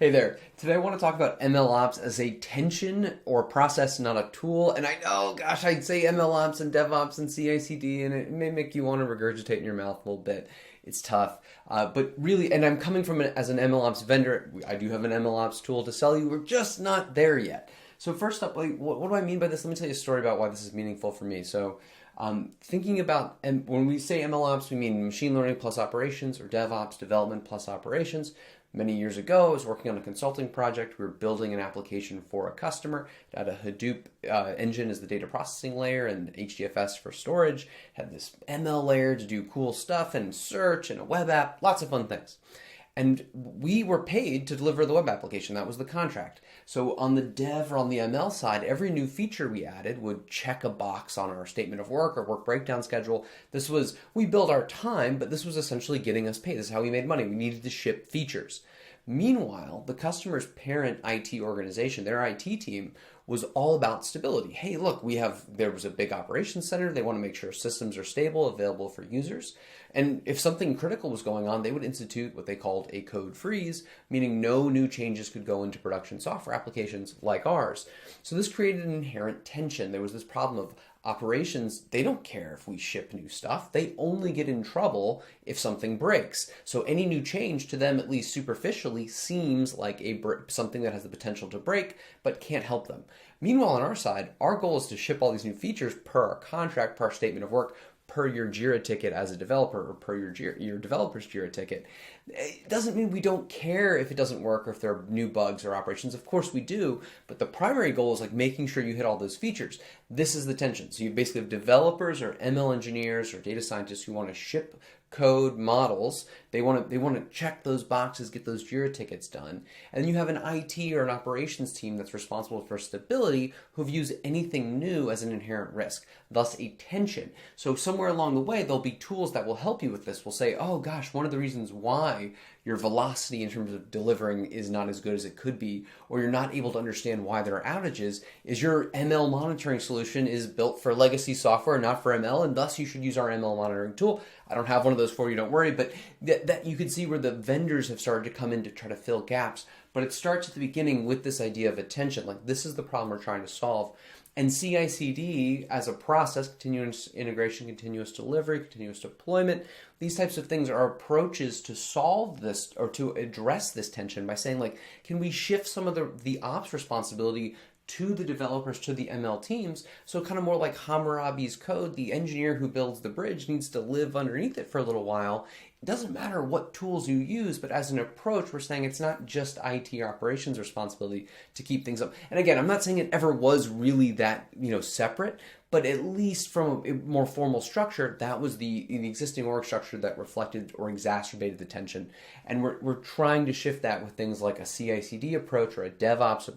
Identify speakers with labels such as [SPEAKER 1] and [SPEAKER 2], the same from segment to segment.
[SPEAKER 1] Hey there. Today I want to talk about MLOps as a tension or process, not a tool. And I know, gosh, I'd say MLOps and DevOps and CICD, and it may make you want to regurgitate in your mouth a little bit. It's tough. But really, and I'm coming from as an MLOps vendor, I do have an MLOps tool to sell you. We're just not there yet. So first up, what do I mean by this? Let me tell you a story about why this is meaningful for me. So thinking about, and when we say MLOps, we mean machine learning plus operations, or DevOps, development plus operations. Many years ago, I was working on a consulting project. We were building an application for a customer. It had a Hadoop engine as the data processing layer and HDFS for storage. Had this ML layer to do cool stuff and search and a web app, lots of fun things. And we were paid to deliver the web application. That was the contract. So on the dev or on the ML side, every new feature we added would check a box on our statement of work or work breakdown schedule. We billed our time, but this was essentially getting us paid. This is how we made money. We needed to ship features. Meanwhile, the customer's parent IT organization, their IT team, was all about stability. Hey, look, there was a big operations center. They want to make sure systems are stable, available for users. And if something critical was going on, they would institute what they called a code freeze, meaning no new changes could go into production software applications like ours. So this created an inherent tension. There was this problem of operations, they don't care if we ship new stuff. They only get in trouble if something breaks. So any new change to them, at least superficially, seems like something that has the potential to break, but can't help them. Meanwhile, on our side, our goal is to ship all these new features per our contract, per our statement of work, per your Jira ticket as a developer, or per your developer's Jira ticket. It doesn't mean we don't care if it doesn't work or if there are new bugs or operations. Of course we do, but the primary goal is making sure you hit all those features. This is the tension. So you basically have developers or ML engineers or data scientists who want to ship code models. They want to check those boxes, get those Jira tickets done. And then you have an IT or an operations team that's responsible for stability who views anything new as an inherent risk, thus a tension. So somewhere along the way, there'll be tools that will help you with this. We'll say, oh gosh, one of the reasons why your velocity in terms of delivering is not as good as it could be, or you're not able to understand why there are outages, is your ML monitoring solution is built for legacy software, not for ML, and thus you should use our ML monitoring tool. I don't have one of those for you, don't worry, but that you can see where the vendors have started to come in to try to fill gaps. But it starts at the beginning with this idea of attention, like this is the problem we're trying to solve. And CI/CD as a process, continuous integration, continuous delivery, continuous deployment, these types of things are approaches to solve this or to address this tension by saying, can we shift some of the ops responsibility to the developers, to the ML teams? So kind of more like Hammurabi's code, the engineer who builds the bridge needs to live underneath it for a little while. It doesn't matter what tools you use, but as an approach, we're saying it's not just IT operations responsibility to keep things up. And again, I'm not saying it ever was really that, separate, but at least from a more formal structure, that was the existing org structure that reflected or exacerbated the tension. And we're trying to shift that with things like a CI/CD approach or a DevOps,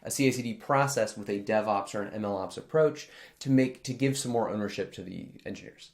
[SPEAKER 1] a CI/CD process with a DevOps or an MLOps approach to give some more ownership to the engineers.